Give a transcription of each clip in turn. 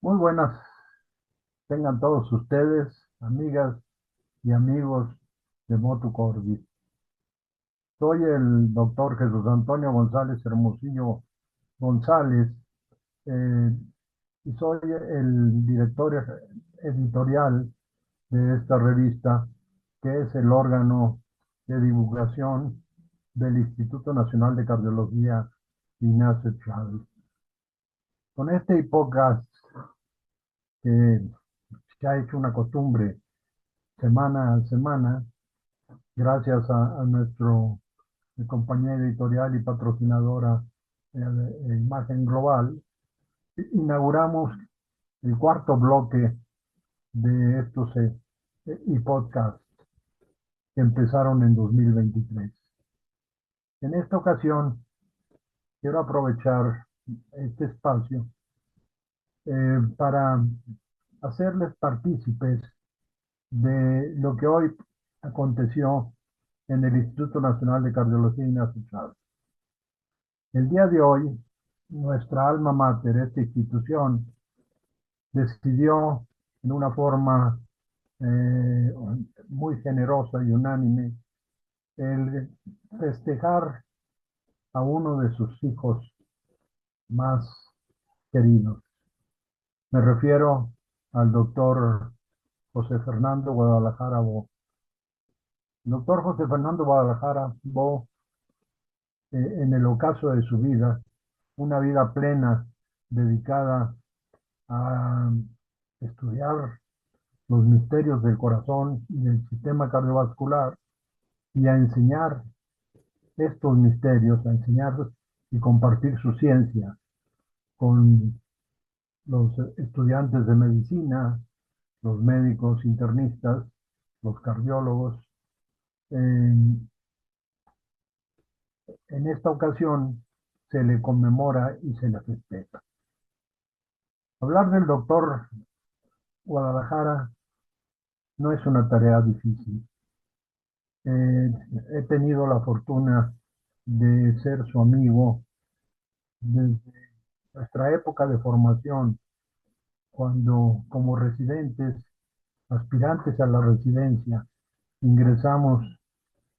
Muy buenas, tengan todos ustedes, amigas y amigos de Motu Cordis. Soy el doctor Jesús Antonio González Hermosillo González, eh, y soy el director editorial de esta revista, que es el órgano de divulgación del Instituto Nacional de Cardiología Ignacio Chávez. Con este podcast, que se ha hecho una costumbre semana a semana, gracias a nuestro compañía editorial y patrocinadora de Imagen Global, inauguramos el cuarto bloque de estos y podcasts que empezaron en 2023. En esta ocasión, quiero aprovechar este espacio para hacerles partícipes de lo que hoy aconteció en el Instituto Nacional de Cardiología Ignacio Chávez. El día de hoy, nuestra alma mater, esta institución, decidió en una forma eh, muy generosa y unánime el festejar a uno de sus hijos más queridos. Me refiero al doctor José Fernando Guadalajara Bo. El doctor José Fernando Guadalajara Bo, en el ocaso de su vida, una vida plena dedicada a estudiar los misterios del corazón y del sistema cardiovascular, y a enseñar estos misterios, a enseñar y compartir su ciencia con los estudiantes de medicina, los médicos internistas, los cardiólogos. En, en esta ocasión se le conmemora y se le festeja. Hablar del doctor Guadalajara no es una tarea difícil. Eh, He tenido la fortuna de ser su amigo desde nuestra época de formación, cuando como residentes, aspirantes a la residencia, ingresamos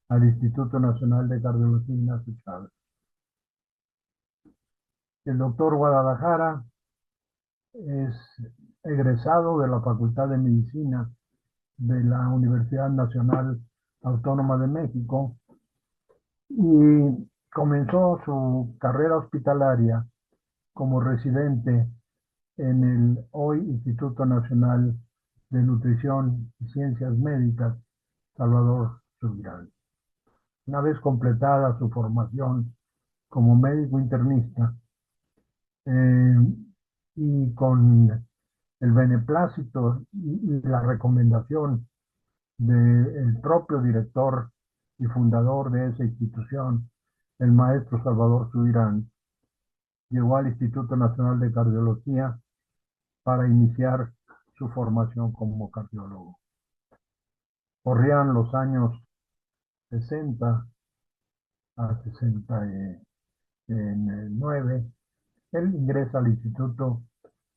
al Instituto Nacional de Cardiología Ignacio Chávez. El doctor Guadalajara es egresado de la Facultad de Medicina de la Universidad Nacional Autónoma de México y comenzó su carrera hospitalaria como residente en el hoy Instituto Nacional de Nutrición y Ciencias Médicas Salvador Subirán. Una vez completada su formación como médico internista, eh, y con el beneplácito y la recomendación del propio director y fundador de esa institución, el maestro Salvador Subirán, llegó al Instituto Nacional de Cardiología para iniciar su formación como cardiólogo. Corrían los años 60 a 69. Él ingresa al Instituto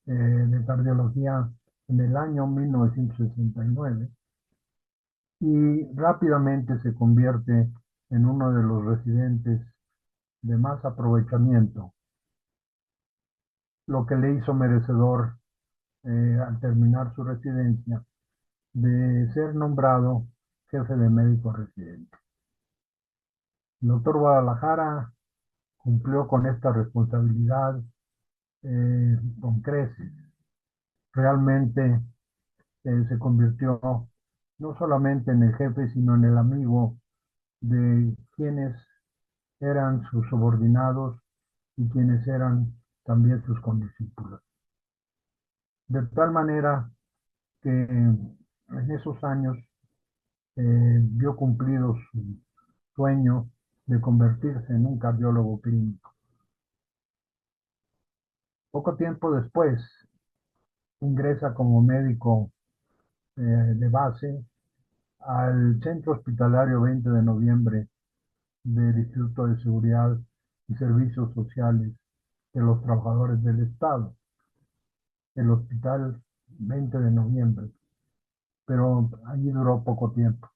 de Cardiología en el año 1969 y rápidamente se convierte en uno de los residentes de más aprovechamiento, lo que le hizo merecedor, al terminar su residencia, de ser nombrado jefe de médico residente. El doctor Guadalajara cumplió con esta responsabilidad con creces. Realmente se convirtió no solamente en el jefe, sino en el amigo de quienes eran sus subordinados y quienes eran también sus condiscípulos. De tal manera que en esos años vio cumplido su sueño de convertirse en un cardiólogo clínico. Poco tiempo después ingresa como médico de base al Centro Hospitalario 20 de Noviembre del Instituto de Seguridad y Servicios Sociales de los Trabajadores del Estado. el hospital 20 de noviembre, pero allí duró poco tiempo,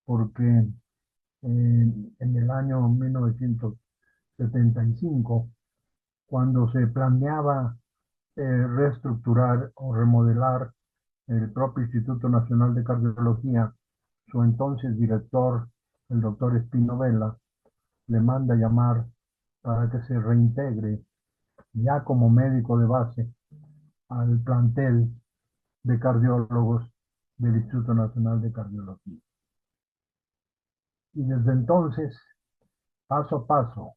porque en el año 1975, cuando se planeaba reestructurar o remodelar el propio Instituto Nacional de Cardiología, su entonces director, el doctor Espino Vela, le manda llamar para que se reintegre ya como médico de base al plantel de cardiólogos del Instituto Nacional de Cardiología. Y desde entonces, paso a paso,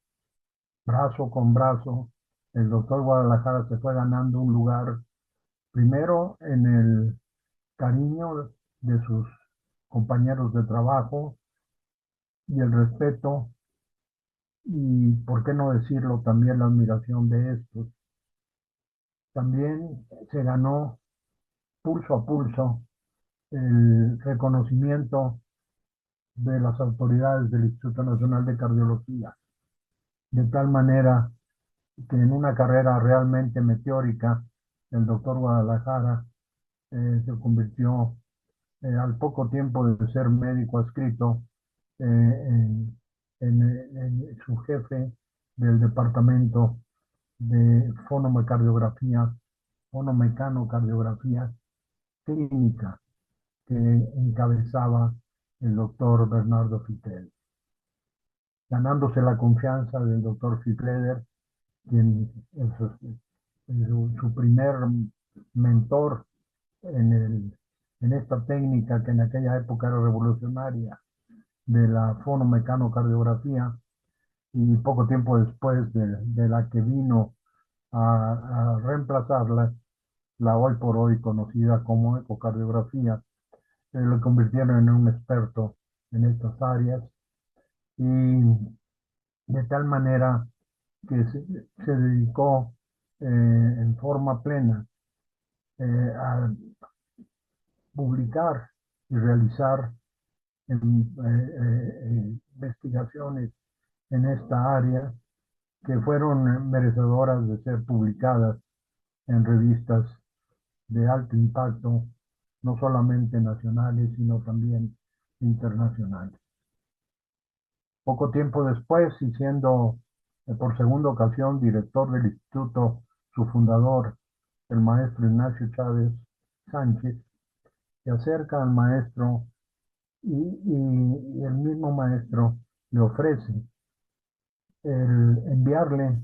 brazo con brazo, el doctor Guadalajara se fue ganando un lugar primero en el cariño de sus compañeros de trabajo y el respeto y, por qué no decirlo, también la admiración de estos. También se ganó pulso a pulso el reconocimiento de las autoridades del Instituto Nacional de Cardiología, de tal manera que en una carrera realmente meteórica, el doctor Guadalajara se convirtió al poco tiempo de ser médico adscrito en, en su jefe del departamento de fonomecanocardiografía clínica que encabezaba el doctor Bernardo Fitel, ganándose la confianza del doctor Fitleder, quien su primer mentor en, en esta técnica que en aquella época era revolucionaria de la fonomecanocardiografía, y poco tiempo después de la que vino a reemplazarla, la hoy por hoy conocida como ecocardiografía, lo convirtieron en un experto en estas áreas y de tal manera que se dedicó en forma plena a publicar y realizar investigaciones en esta área que fueron merecedoras de ser publicadas en revistas de alto impacto, no solamente nacionales, sino también internacionales. Poco tiempo después, y siendo por segunda ocasión director del instituto, su fundador, el maestro Ignacio Chávez Sánchez, se acerca al maestro y el mismo maestro le ofrece el enviarle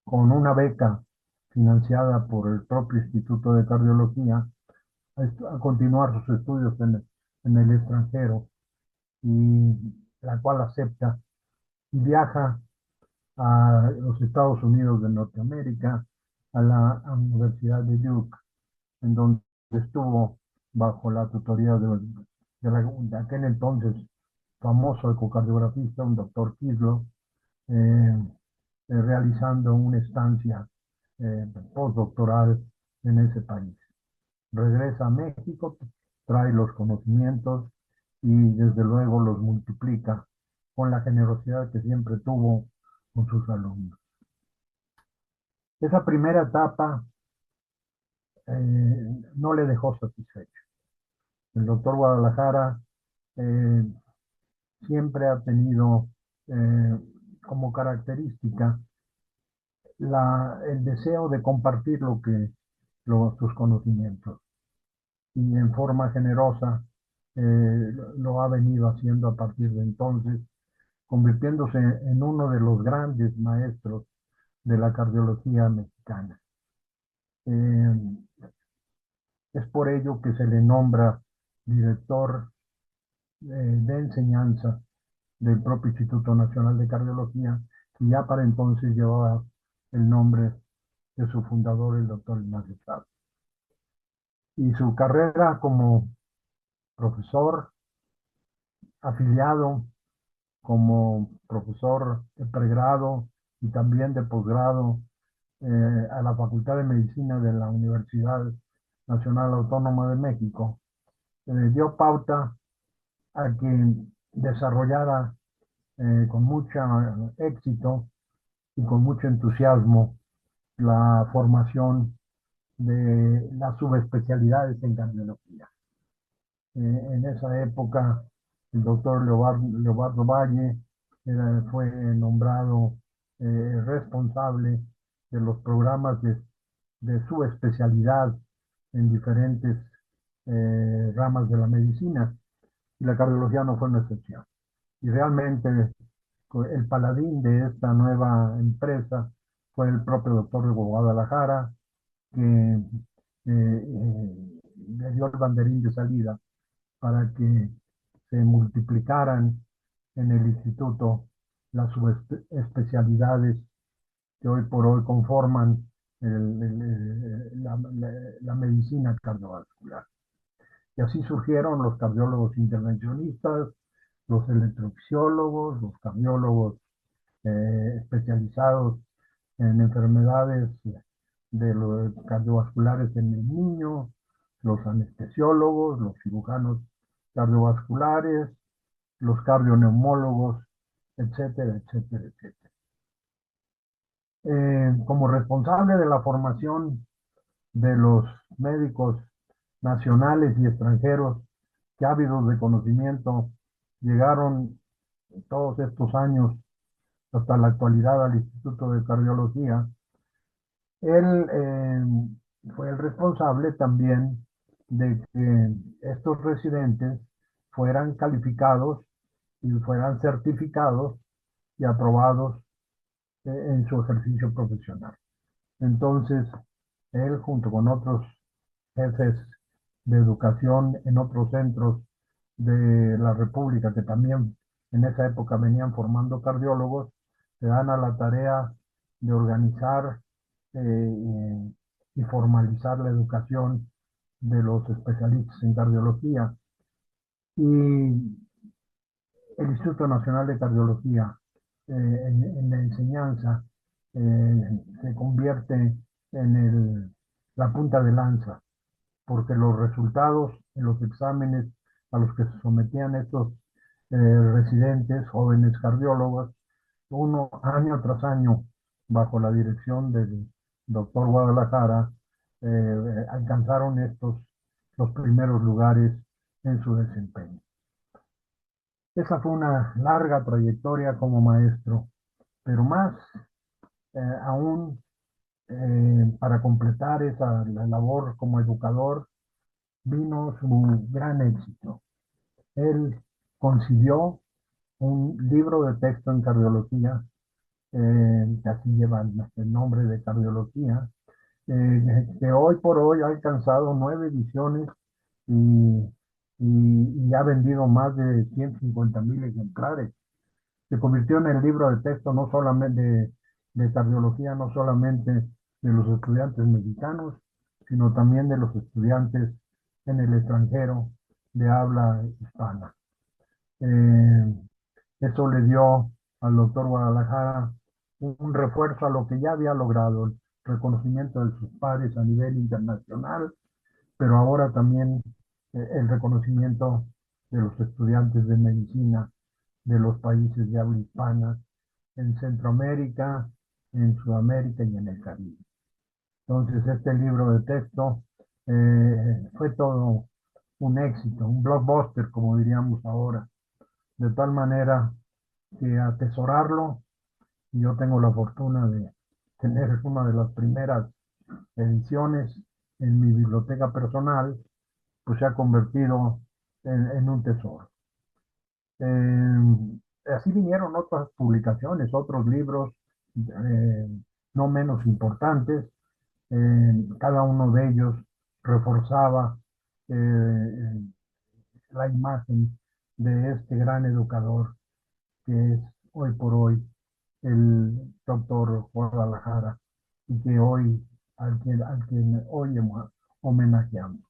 con una beca financiada por el propio Instituto de Cardiología a continuar sus estudios en el extranjero, y la cual acepta y viaja a los Estados Unidos de Norteamérica, a la Universidad de Duke, en donde estuvo bajo la tutoría de aquel entonces famoso ecocardiografista, un doctor Kislo, realizando una estancia postdoctoral en ese país. Regresa a México, trae los conocimientos y desde luego los multiplica con la generosidad que siempre tuvo con sus alumnos. Esa primera etapa no le dejó satisfecho. El doctor Guadalajara eh, siempre ha tenido como característica el deseo de compartir sus conocimientos, y en forma generosa lo ha venido haciendo a partir de entonces, convirtiéndose en uno de los grandes maestros de la cardiología mexicana. Eh, es por ello que se le nombra director de enseñanza del propio Instituto Nacional de Cardiología, que ya para entonces llevaba el nombre de su fundador, el doctor Ignacio Chávez. Y su carrera como profesor afiliado, como profesor de pregrado y también de posgrado a la Facultad de Medicina de la Universidad Nacional Autónoma de México, dio pauta a que desarrollara con mucho éxito y con mucho entusiasmo la formación de las subespecialidades en cardiología. En esa época, el doctor Leobardo Valle fue nombrado responsable de los programas de subespecialidad en diferentes ramas de la medicina, y la cardiología no fue una excepción. Y realmente el paladín de esta nueva empresa fue el propio doctor de Guadalajara, que le dio el banderín de salida para que se multiplicaran en el instituto las subespecialidades que hoy por hoy conforman la medicina cardiovascular. Y así surgieron los cardiólogos intervencionistas, los electrofisiólogos, los cardiólogos especializados en enfermedades de los cardiovasculares en el niño, los anestesiólogos, los cirujanos cardiovasculares, los cardioneumólogos, etcétera, etcétera, etcétera. Como responsable de la formación de los médicos nacionales y extranjeros que ávidos de conocimiento llegaron todos estos años hasta la actualidad al Instituto de Cardiología, él fue el responsable también de que estos residentes fueran calificados y fueran certificados y aprobados en su ejercicio profesional. Entonces, él junto con otros jefes de educación en otros centros de la República que también en esa época venían formando cardiólogos, se dan a la tarea de organizar y formalizar la educación de los especialistas en cardiología. Y el Instituto Nacional de Cardiología en la enseñanza se convierte en la punta de lanza, porque los resultados en los exámenes a los que se sometían estos residentes, jóvenes cardiólogos, uno año tras año, bajo la dirección del doctor Guadalajara, alcanzaron los primeros lugares en su desempeño. Esa fue una larga trayectoria como maestro, pero más aún para completar la labor como educador, vino su gran éxito. Él concibió un libro de texto en cardiología, que así lleva el nombre de cardiología, que hoy por hoy ha alcanzado 9 ediciones y, y ha vendido más de 150,000 ejemplares. Se convirtió en el libro de texto no solamente de cardiología, no solamente de los estudiantes mexicanos, sino también de los estudiantes en el extranjero de habla hispana. Esto le dio al doctor Guadalajara un refuerzo a lo que ya había logrado, el reconocimiento de sus pares a nivel internacional, pero ahora también el reconocimiento de los estudiantes de medicina de los países de habla hispana en Centroamérica, en Sudamérica y en el Caribe. Entonces, este libro de texto fue todo un éxito, un blockbuster, como diríamos ahora, de tal manera que atesorarlo, y yo tengo la fortuna de tener una de las primeras ediciones en mi biblioteca personal, pues se ha convertido en un tesoro. Así vinieron otras publicaciones, otros libros eh, no menos importantes. Cada uno de ellos reforzaba la imagen de este gran educador que es hoy por hoy el doctor Guadalajara, y que hoy, al quien hoy homenajeamos.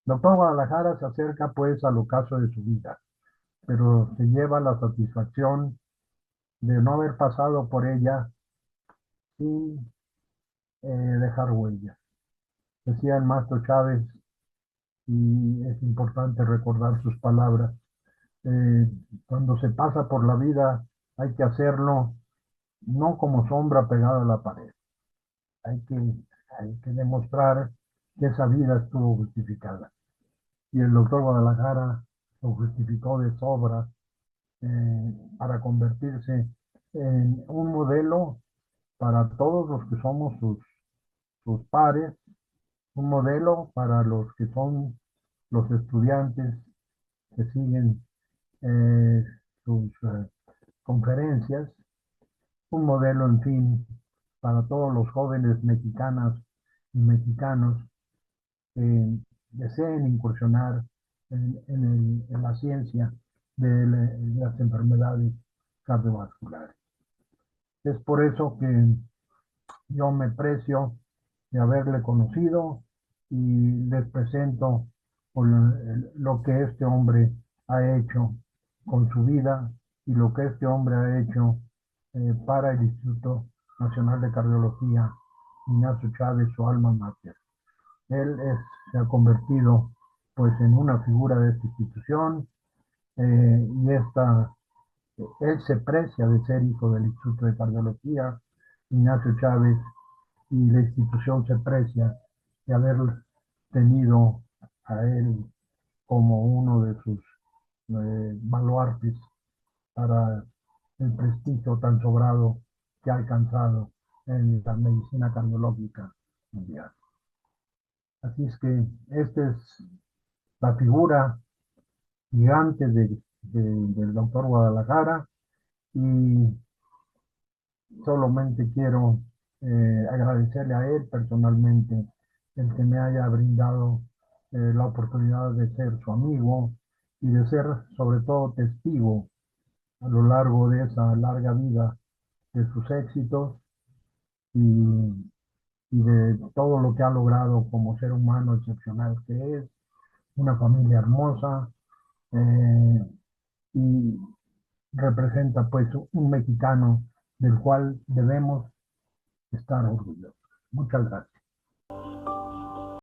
Doctor Guadalajara se acerca pues al ocaso de su vida, pero se lleva la satisfacción de no haber pasado por ella sin dejar huellas. Decía el maestro Chávez, y es importante recordar sus palabras, eh, cuando se pasa por la vida hay que hacerlo no como sombra pegada a la pared, hay que hay que demostrar que esa vida estuvo justificada. Y el doctor Guadalajara lo justificó de sobra para convertirse en un modelo para todos los que somos sus pares, un modelo para los que son los estudiantes que siguen eh, sus conferencias, un modelo, en fin, para todos los jóvenes mexicanas y mexicanos que deseen incursionar en la ciencia de las enfermedades cardiovasculares. Es por eso que yo me precio de haberle conocido y les presento por lo que este hombre ha hecho con su vida y lo que este hombre ha hecho para el Instituto Nacional de Cardiología Ignacio Chávez, su alma mater. Se ha convertido pues en una figura de esta institución y él se precia de ser hijo del Instituto de Cardiología Ignacio Chávez y la institución se precia de haber tenido a él como uno de sus baluartes para el prestigio tan sobrado que ha alcanzado en la medicina cardiológica mundial. Así es que esta es la figura gigante del doctor Guadalajara y solamente quiero agradecerle a él personalmente el que me haya brindado la oportunidad de ser su amigo y de ser sobre todo testigo a lo largo de esa larga vida de sus éxitos y, y de todo lo que ha logrado como ser humano excepcional que es, una familia hermosa y representa pues un mexicano del cual debemos estar orgullosos. Muchas gracias.